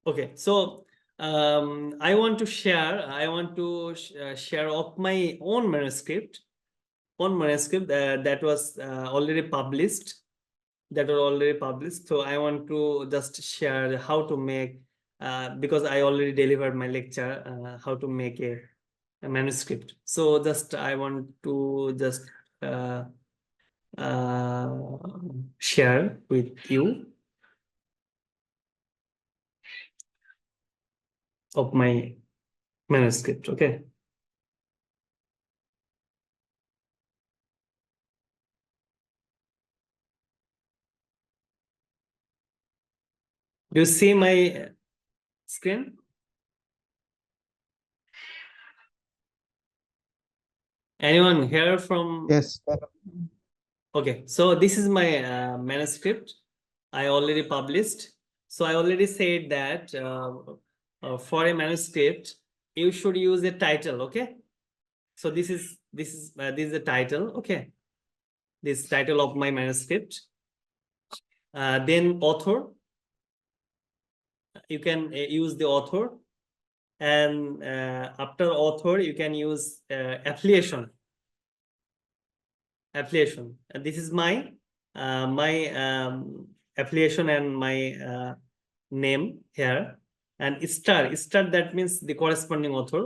Okay, so I want to share share of my own manuscript that was already published so I want to just share how to make because I already delivered my lecture how to make a manuscript. So just I want to just uh, share with you of my manuscript. Okay. Do you see my screen? Anyone here from? Yes. Okay, so this is my manuscript. I already published. So I already said that for a manuscript, you should use a title. Okay. So this is the title. Okay, this title of my manuscript. Then author. You can use the author, and after author, you can use affiliation. And this is my affiliation and my name here, and star that means the corresponding author.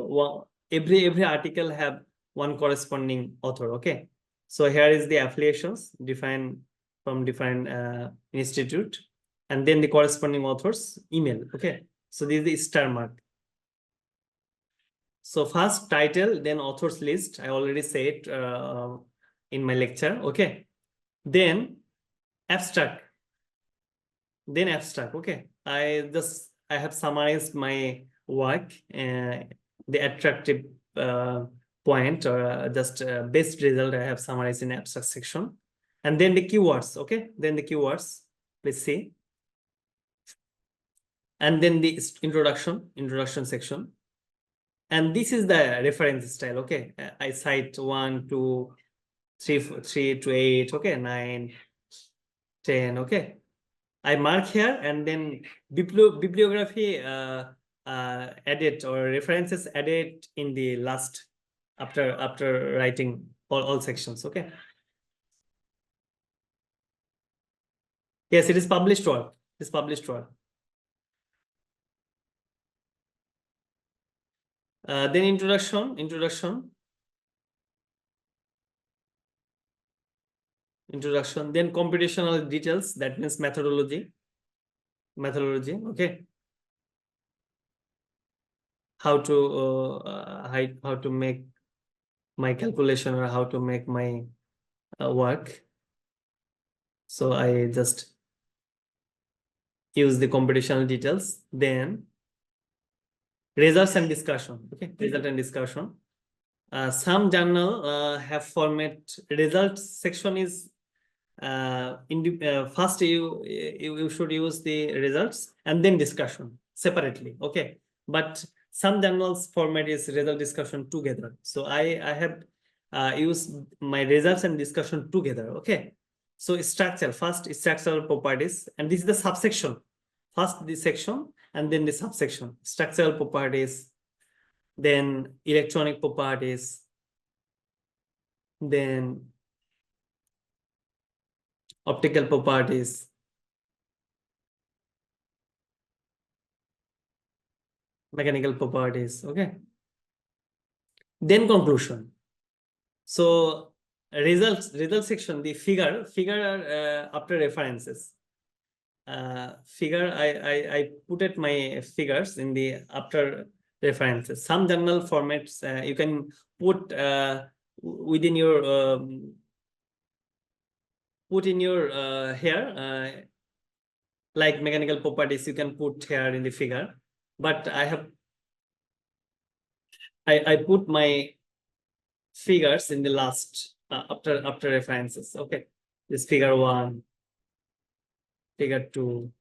Every article have one corresponding author. Okay, so here is the affiliations defined from different institute, and then the corresponding author's email. Okay, so this is the star mark. So first title, then authors list. I already said in my lecture. Okay, then abstract. Okay, I have summarized my work, the attractive point or just best result I have summarized in abstract section, and then the keywords. Okay, then the keywords, let's see, and then the introduction section, and this is the reference style. Okay, I cite 1, 2, 3 to 8. Okay, 9, 10. Okay, I mark here, and then bibliography added or references added in the last after writing all sections. Okay. Yes, it is published work. It is published work. Then introduction. Then computational details. That means methodology. Okay. How to make my calculation or how to make my work. So I just use the computational details. Then results and discussion. Okay, result and discussion. Some journal have format. Results section is first you should use the results and then discussion separately. Okay, but some journals format is result discussion together. So I have used my results and discussion together. Okay, so first structural properties, and this is the subsection. First this section and then the subsection, structural properties, then electronic properties, then optical properties, mechanical properties. Okay, then conclusion. So result section, the figure after references. Figure I put it my figures in the after references. Some journal formats you can put within your here like mechanical properties you can put here in the figure, but I put my figures in the last after references. Okay, this figure 1, figure 2,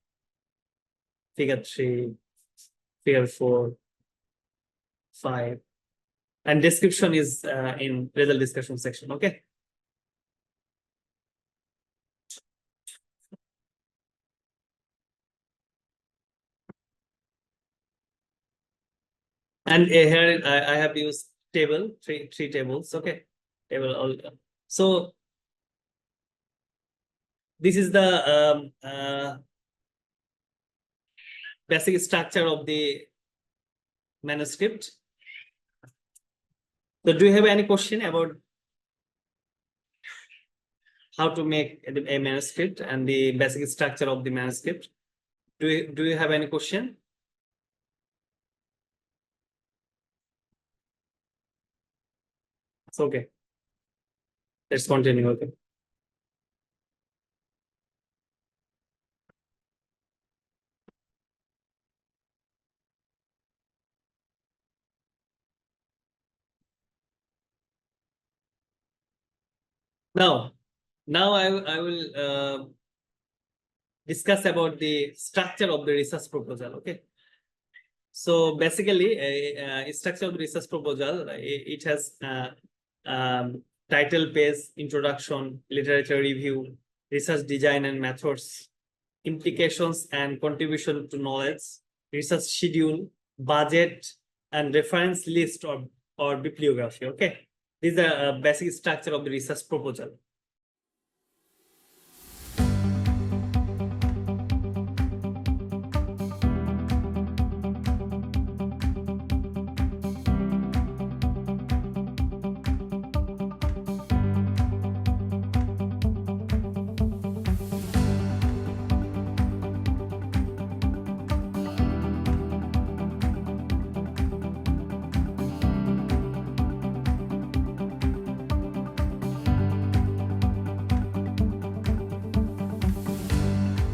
figure 3, figure 4, 5, and description is in result discussion section. Okay, And here I have used table, three tables. Okay, table all. So this is the basic structure of the manuscript. So do you have any question about how to make a manuscript and the basic structure of the manuscript? Do you have any question? It's okay. Let's continue. Okay. Now I will discuss about the structure of the research proposal. Okay. So basically, a structure of the research proposal, it has title page, introduction, literature review, research design and methods, implications and contribution to knowledge, research schedule, budget, and reference list or bibliography. Okay, these are basic structure of the research proposal.